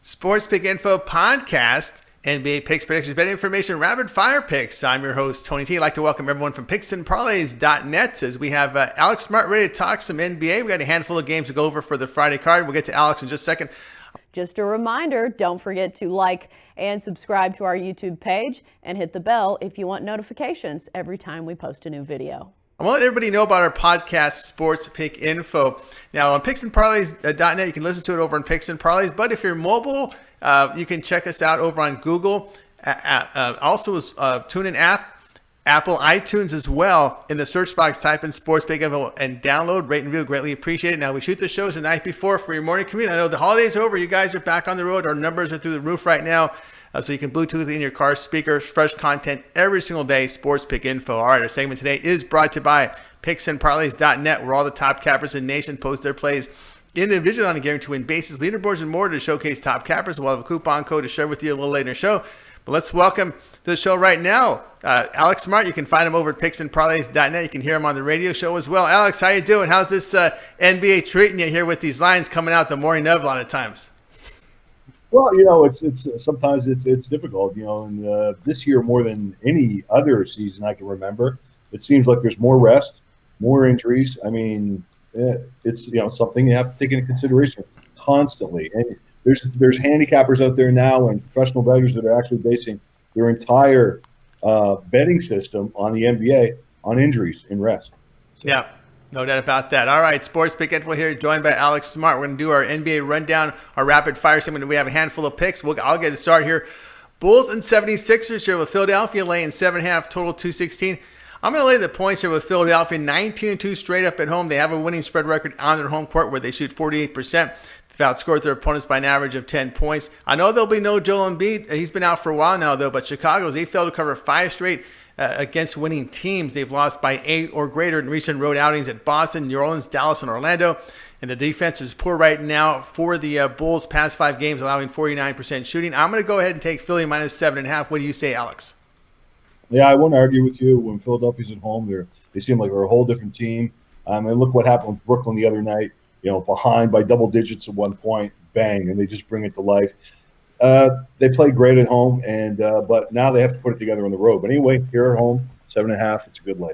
Sports Pick Info Podcast, NBA picks, predictions, betting information, rapid fire picks. I'm your host, Tony T. I'd like to welcome everyone from Picks and Parlays.net as we have Alex Smart ready to talk some NBA. We got a handful of games to go over for the Friday card. We'll get to Alex in just a second. Just a reminder, don't forget to like and subscribe to our YouTube page and hit the bell if you want notifications every time we post a new video. I want to let everybody know about our podcast, Sports Pick Info. Now, on picksandparlays.net, you can listen to it over on Picks and Parlays. But if you're mobile, you can check us out over on Google. Also, TuneIn app, Apple, iTunes as well. In the search box, type in Sports Pick Info and download, rate and review. Greatly appreciate it. Now, we shoot the shows the night before for your morning commute. I know the holiday's over. You guys are back on the road. Our numbers are through the roof right now. So you can Bluetooth in your car speakers, fresh content every single day, Sports Pick Info. All right, our segment today is brought to you by picksandparlays.net, where all the top cappers in the nation post their plays individually on a guarantee to win bases, leaderboards, and more to showcase top cappers. We'll have a coupon code to share with you a little later in the show. But let's welcome to the show right now, Alex Smart. You can find him over at picksandparlays.net. You can hear him on the radio show as well. Alex, how you doing? How's this NBA treating you here with these lines coming out the morning of a lot of times? Well, it's sometimes it's difficult, and this year more than any other season I can remember, it seems like there's more rest, more injuries. I mean, it's something you have to take into consideration constantly. And there's handicappers out there now and professional bettors that are actually basing their entire betting system on the NBA on injuries and rest. So. Yeah. No doubt about that. All right, Sports Pick Info here, joined by Alex Smart. We're going to do our NBA rundown, our rapid fire segment. We have a handful of picks. I'll get it started here. Bulls and 76ers here with Philadelphia laying 7.5, total 216. I'm going to lay the points here with Philadelphia, 19-2 straight up at home. They have a winning spread record on their home court where they shoot 48%. They've outscored their opponents by an average of 10 points. I know there'll be no Joel Embiid. He's been out for a while now, though, but Chicago, they failed to cover 5 straight against winning teams. They've lost by 8 or greater in recent road outings at Boston, New Orleans, Dallas, and Orlando. And the defense is poor right now for the Bulls past 5 games, allowing 49% shooting. I'm going to go ahead and take Philly minus 7.5. What do you say, Alex? Yeah, I won't argue with you. When Philadelphia's at home, they seem like they're a whole different team. And look what happened with Brooklyn the other night. Behind by double digits at one point, bang, and they just bring it to life. They play great at home, but now they have to put it together on the road. But anyway, here at home, 7.5. It's a good lay.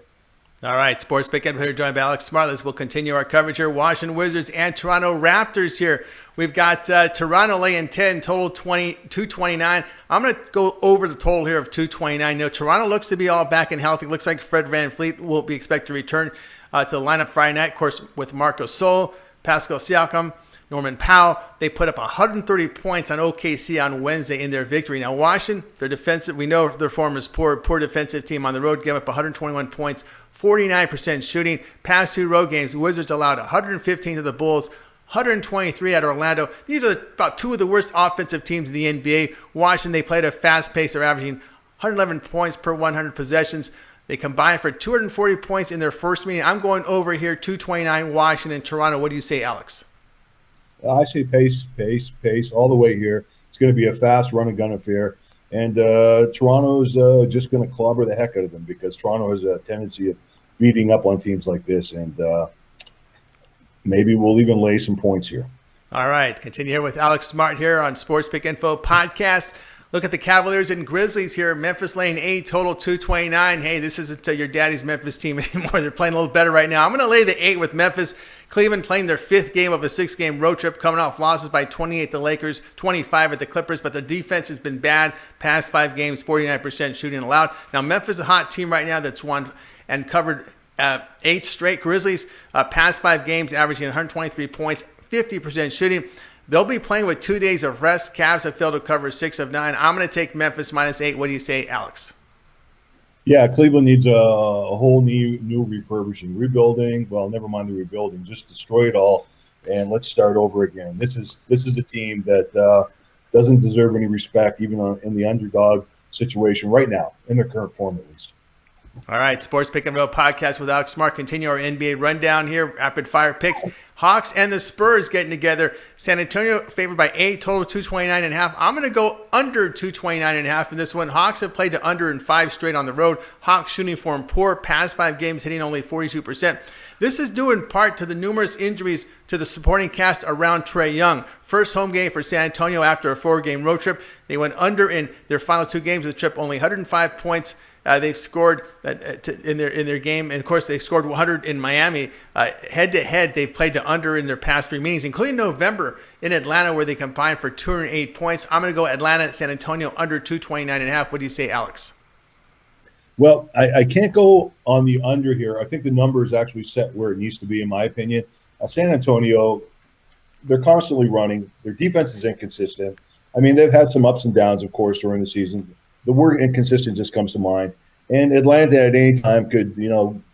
All right, Sports Pick Info here, joined by Alex Smart. We'll continue our coverage here. Washington Wizards and Toronto Raptors here. We've got Toronto laying 10, total 229. I'm going to go over the total here of 229. Toronto looks to be all back and healthy. Looks like Fred VanVleet will be expected to return to the lineup Friday night, of course, with Marco Sol, Pascal Siakam, Norman Powell. They put up 130 points on OKC on Wednesday in their victory. Now, Washington, their defensive, we know their form is poor defensive team on the road, gave up 121 points, 49% shooting. Past 2 road games, the Wizards allowed 115 to the Bulls, 123 at Orlando. These are about 2 of the worst offensive teams in the NBA. Washington, they played at a fast pace. They're averaging 111 points per 100 possessions. They combined for 240 points in their first meeting. I'm going over here, 229, Washington, Toronto. What do you say, Alex? I say pace all the way here. It's going to be a fast run-and-gun affair. And Toronto's just going to clobber the heck out of them because Toronto has a tendency of beating up on teams like this. And maybe we'll even lay some points here. All right. Continue here with Alex Smart here on Sports Pick Info Podcast. Look at the Cavaliers and Grizzlies here. Memphis laying 8, total 229. Hey, this isn't your daddy's Memphis team anymore. They're playing a little better right now. I'm going to lay the 8 with Memphis. Cleveland playing their 5th game of a 6-game road trip, coming off losses by 28 at the Lakers, 25 at the Clippers, but their defense has been bad. Past 5 games, 49% shooting allowed. Now, Memphis is a hot team right now that's won and covered 8 straight. Grizzlies, past 5 games, averaging 123 points, 50% shooting. They'll be playing with 2 days of rest. Cavs have failed to cover 6 of 9. I'm going to take Memphis minus 8. What do you say, Alex? Yeah, Cleveland needs a whole new refurbishing, rebuilding. Well, never mind the rebuilding. Just destroy it all, and let's start over again. This is a team that doesn't deserve any respect, even in the underdog situation right now, in their current form at least. All right, Sports Pick and Roll podcast with Alex Smart. Continue our NBA rundown here. Rapid fire picks. Hawks and the Spurs getting together. San Antonio favored by 8, total 229.5. I'm going to go under 229.5 in this one. Hawks have played to under in 5 straight on the road. Hawks shooting form poor, past 5 games hitting only 42%. This is due in part to the numerous injuries to the supporting cast around Trae Young. First home game for San Antonio after a 4-game road trip. They went under in their final 2 games of the trip, only 105 points. They've scored in their game, and of course they scored 100 in Miami. Head to head, they've played to under in their past 3 meetings, including November in Atlanta, where they combined for 208 points. I'm going to go Atlanta, San Antonio under 229.5. What do you say, Alex? Well, I can't go on the under here. I think the number is actually set where it needs to be, in my opinion. San Antonio, they're constantly running. Their defense is inconsistent. I mean, they've had some ups and downs, of course, during the season. The word inconsistent just comes to mind. And Atlanta at any time could,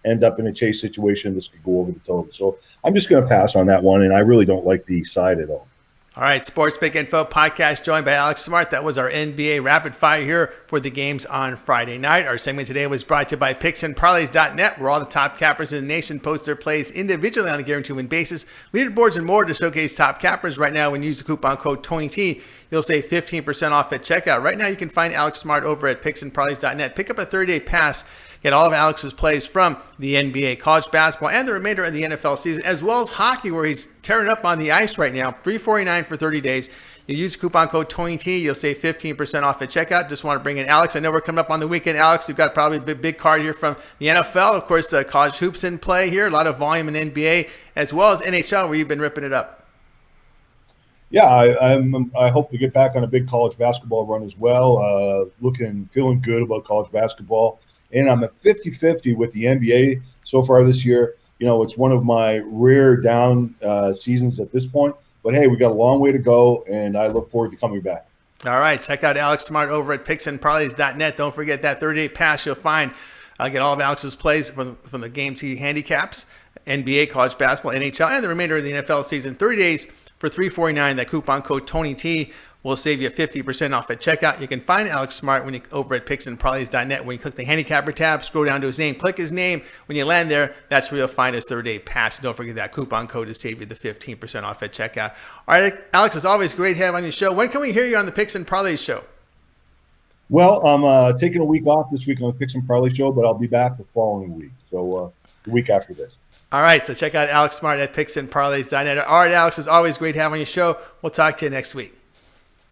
end up in a chase situation. This could go over the total. So I'm just going to pass on that one, and I really don't like the side at all. All right, Sports Pick Info podcast joined by Alex Smart. That was our NBA Rapid Fire here for the games on Friday night. Our segment today was brought to you by PicksandParlays.net, where all the top cappers in the nation post their plays individually on a guaranteed win basis. Leaderboards and more to showcase top cappers. Right now, when you use the coupon code TONYT, you'll save 15% off at checkout. Right now, you can find Alex Smart over at PicksandParlays.net. Pick up a 30-day pass. Get all of Alex's plays from the NBA, college basketball, and the remainder of the NFL season, as well as hockey, where he's tearing up on the ice right now. $349 for 30 days. You use coupon code TONYT, you'll save 15% off at checkout. Just want to bring in Alex. I know we're coming up on the weekend, Alex. You've got probably a big card here from the NFL. Of course, college hoops in play here. A lot of volume in NBA, as well as NHL, where you've been ripping it up. Yeah, I hope to get back on a big college basketball run as well. Feeling good about college basketball. And I'm at 50-50 with the NBA so far this year. It's one of my rare down seasons at this point. But, hey, we got a long way to go, and I look forward to coming back. All right, check out Alex Smart over at PicksandParlays.net. Don't forget that 30-day pass you'll find. Get all of Alex's plays from the games he handicaps, NBA, college basketball, NHL, and the remainder of the NFL season. 30 days for $349. That coupon code TONYT will save you 50% off at checkout. You can find Alex Smart over at PicksandParlays.net. When you click the handicapper tab, scroll down to his name, click his name. When you land there, that's where you'll find his 30-day pass. Don't forget that coupon code to save you the 15% off at checkout. All right, Alex, it's always great to have you on your show. When can we hear you on the Picks and Parlays show? Well, I'm taking a week off this week on the Picks and Parlays show, but I'll be back the following week. So the week after this. All right, so check out Alex Smart at PicksandParlays.net. All right, Alex, it's always great to have you on your show. We'll talk to you next week.